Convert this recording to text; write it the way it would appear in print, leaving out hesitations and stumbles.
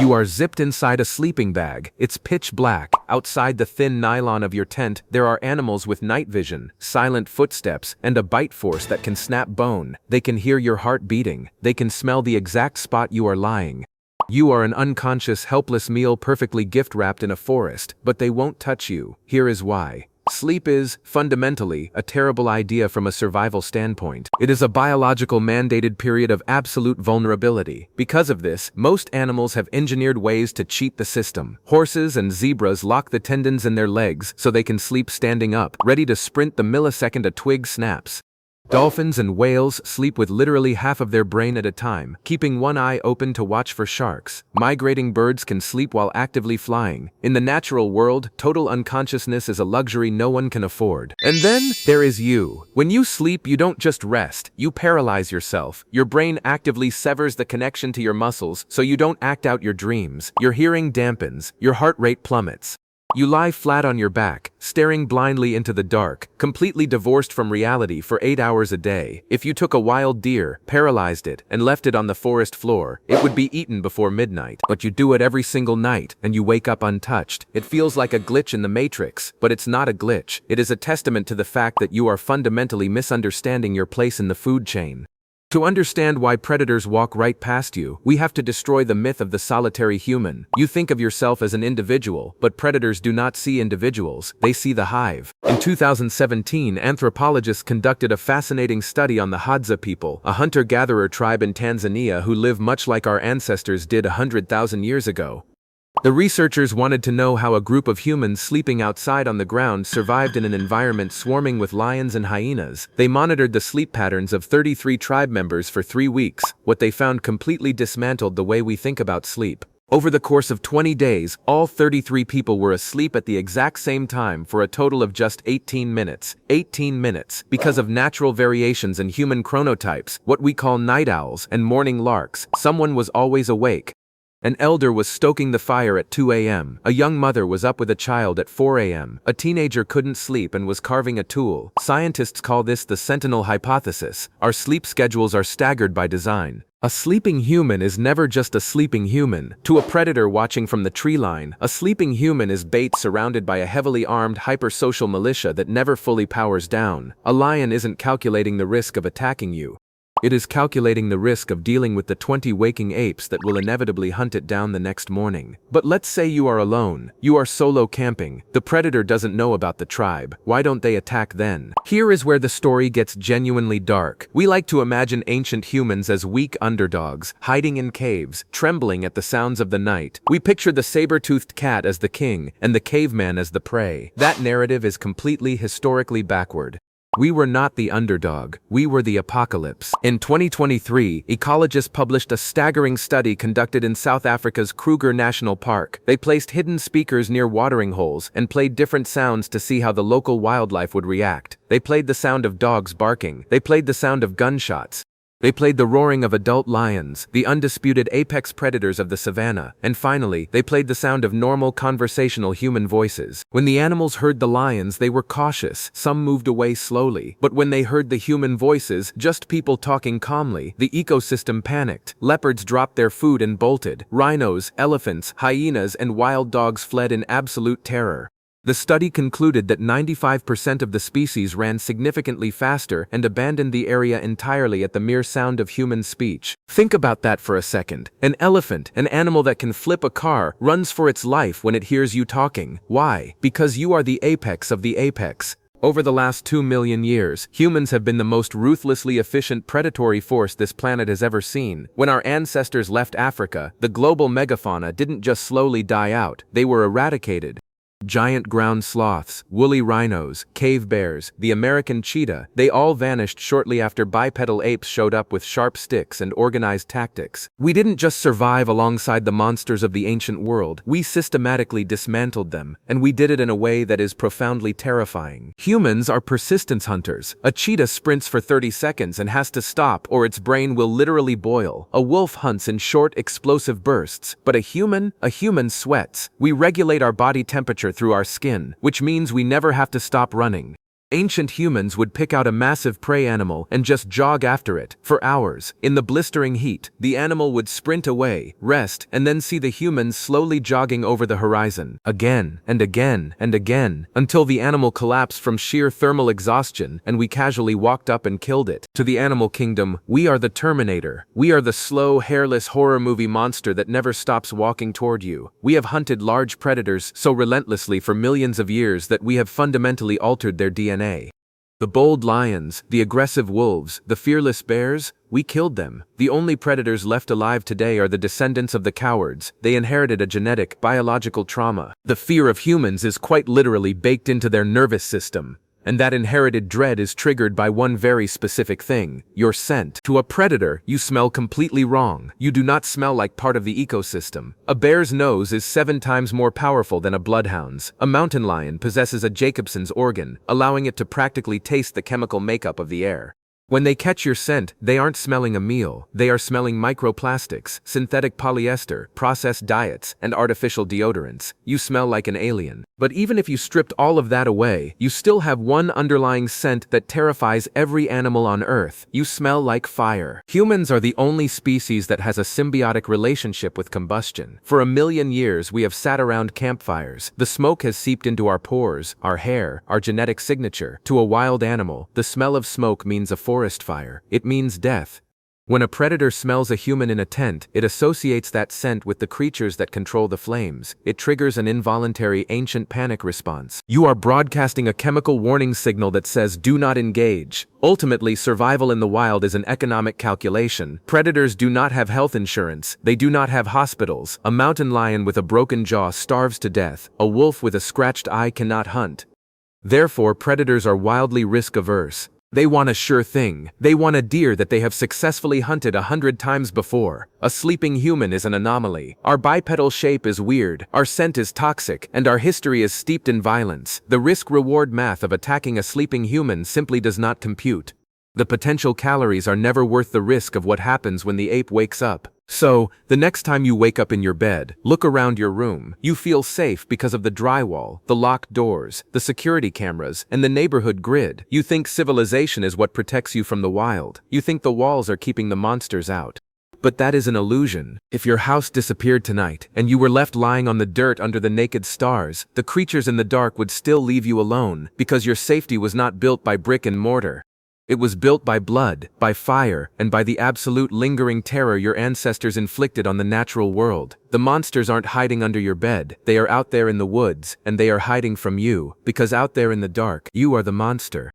You are zipped inside a sleeping bag. It's pitch black. Outside the thin nylon of your tent, there are animals with night vision, silent footsteps, and a bite force that can snap bone. They can hear your heart beating. They can smell the exact spot you are lying. You are an unconscious, helpless meal perfectly gift-wrapped in a forest, but they won't touch you. Here is why. Sleep is, fundamentally, a terrible idea from a survival standpoint. It is a biological mandated period of absolute vulnerability. Because of this, most animals have engineered ways to cheat the system. Horses and zebras lock the tendons in their legs so they can sleep standing up, ready to sprint the millisecond a twig snaps. Dolphins and whales sleep with literally half of their brain at a time, keeping one eye open to watch for sharks. Migrating birds can sleep while actively flying. In the natural world, total unconsciousness is a luxury no one can afford. And then, there is you. When you sleep, you don't just rest, you paralyze yourself. Your brain actively severs the connection to your muscles so you don't act out your dreams. Your hearing dampens, your heart rate plummets. You lie flat on your back, staring blindly into the dark, completely divorced from reality for 8 hours a day. If you took a wild deer, paralyzed it, and left it on the forest floor, it would be eaten before midnight. But you do it every single night, and you wake up untouched. It feels like a glitch in the Matrix, but it's not a glitch. It is a testament to the fact that you are fundamentally misunderstanding your place in the food chain. To understand why predators walk right past you, we have to destroy the myth of the solitary human. You think of yourself as an individual, but predators do not see individuals, they see the hive. In 2017, anthropologists conducted a fascinating study on the Hadza people, a hunter-gatherer tribe in Tanzania who live much like our ancestors did 100,000 years ago. The researchers wanted to know how a group of humans sleeping outside on the ground survived in an environment swarming with lions and hyenas. They monitored the sleep patterns of 33 tribe members for 3 weeks. What they found completely dismantled the way we think about sleep. Over the course of 20 days, all 33 people were asleep at the exact same time for a total of just 18 minutes. 18 minutes. Because of natural variations in human chronotypes, what we call night owls and morning larks, someone was always awake. An elder was stoking the fire at 2 a.m. A young mother was up with a child at 4 a.m. A teenager couldn't sleep and was carving a tool. Scientists call this the sentinel hypothesis. Our sleep schedules are staggered by design. A sleeping human is never just a sleeping human. To a predator watching from the tree line, a sleeping human is bait surrounded by a heavily armed hypersocial militia that never fully powers down. A lion isn't calculating the risk of attacking you. It is calculating the risk of dealing with the 20 waking apes that will inevitably hunt it down the next morning. But let's say you are alone. You are solo camping. The predator doesn't know about the tribe. Why don't they attack then? Here is where the story gets genuinely dark. We like to imagine ancient humans as weak underdogs, hiding in caves, trembling at the sounds of the night. We picture the saber-toothed cat as the king, and the caveman as the prey. That narrative is completely historically backward. We were not the underdog, we were the apocalypse. In 2023, ecologists published a staggering study conducted in South Africa's Kruger National Park. They placed hidden speakers near watering holes and played different sounds to see how the local wildlife would react. They played the sound of dogs barking. They played the sound of gunshots. They played the roaring of adult lions, the undisputed apex predators of the savannah, and finally, they played the sound of normal conversational human voices. When the animals heard the lions, they were cautious, some moved away slowly, but when they heard the human voices, just people talking calmly, the ecosystem panicked. Leopards dropped their food and bolted. Rhinos, elephants, hyenas, and wild dogs fled in absolute terror. The study concluded that 95% of the species ran significantly faster and abandoned the area entirely at the mere sound of human speech. Think about that for a second. An elephant, an animal that can flip a car, runs for its life when it hears you talking. Why? Because you are the apex of the apex. Over the last 2 million years, humans have been the most ruthlessly efficient predatory force this planet has ever seen. When our ancestors left Africa, the global megafauna didn't just slowly die out, they were eradicated. Giant ground sloths, woolly rhinos, cave bears, the American cheetah, they all vanished shortly after bipedal apes showed up with sharp sticks and organized tactics. We didn't just survive alongside the monsters of the ancient world, we systematically dismantled them, and we did it in a way that is profoundly terrifying. Humans are persistence hunters. A cheetah sprints for 30 seconds and has to stop or its brain will literally boil. A wolf hunts in short, explosive bursts, but a human sweats. We regulate our body temperature through our skin, which means we never have to stop running. Ancient humans would pick out a massive prey animal and just jog after it for hours. In the blistering heat, the animal would sprint away, rest, and then see the humans slowly jogging over the horizon, again and again and again, until the animal collapsed from sheer thermal exhaustion and we casually walked up and killed it. To the animal kingdom, we are the Terminator. We are the slow, hairless horror movie monster that never stops walking toward you. We have hunted large predators so relentlessly for millions of years that we have fundamentally altered their DNA. The bold lions, the aggressive wolves, the fearless bears, we killed them. The only predators left alive today are the descendants of the cowards. They inherited a genetic, biological trauma. The fear of humans is quite literally baked into their nervous system. And that inherited dread is triggered by one very specific thing: your scent. To a predator, you smell completely wrong. You do not smell like part of the ecosystem. A bear's nose is 7 times more powerful than a bloodhound's. A mountain lion possesses a Jacobson's organ, allowing it to practically taste the chemical makeup of the air. When they catch your scent, they aren't smelling a meal. They are smelling microplastics, synthetic polyester, processed diets, and artificial deodorants. You smell like an alien. But even if you stripped all of that away, you still have one underlying scent that terrifies every animal on Earth. You smell like fire. Humans are the only species that has a symbiotic relationship with combustion. For 1,000,000 years, we have sat around campfires. The smoke has seeped into our pores, our hair, our genetic signature. To a wild animal, the smell of smoke means a forest fire. It means death. When a predator smells a human in a tent, it associates that scent with the creatures that control the flames. It triggers an involuntary ancient panic response. You are broadcasting a chemical warning signal that says, "Do not engage." Ultimately, survival in the wild is an economic calculation. Predators do not have health insurance. They do not have hospitals. A mountain lion with a broken jaw starves to death. A wolf with a scratched eye cannot hunt. Therefore, predators are wildly risk-averse. They want a sure thing. They want a deer that they have successfully hunted 100 times before. A sleeping human is an anomaly. Our bipedal shape is weird, our scent is toxic, and our history is steeped in violence. The risk-reward math of attacking a sleeping human simply does not compute. The potential calories are never worth the risk of what happens when the ape wakes up. So, the next time you wake up in your bed, look around your room. You feel safe because of the drywall, the locked doors, the security cameras, and the neighborhood grid. You think civilization is what protects you from the wild. You think the walls are keeping the monsters out. But that is an illusion. If your house disappeared tonight, and you were left lying on the dirt under the naked stars, the creatures in the dark would still leave you alone, because your safety was not built by brick and mortar. It was built by blood, by fire, and by the absolute lingering terror your ancestors inflicted on the natural world. The monsters aren't hiding under your bed. They are out there in the woods, and they are hiding from you, because out there in the dark, you are the monster.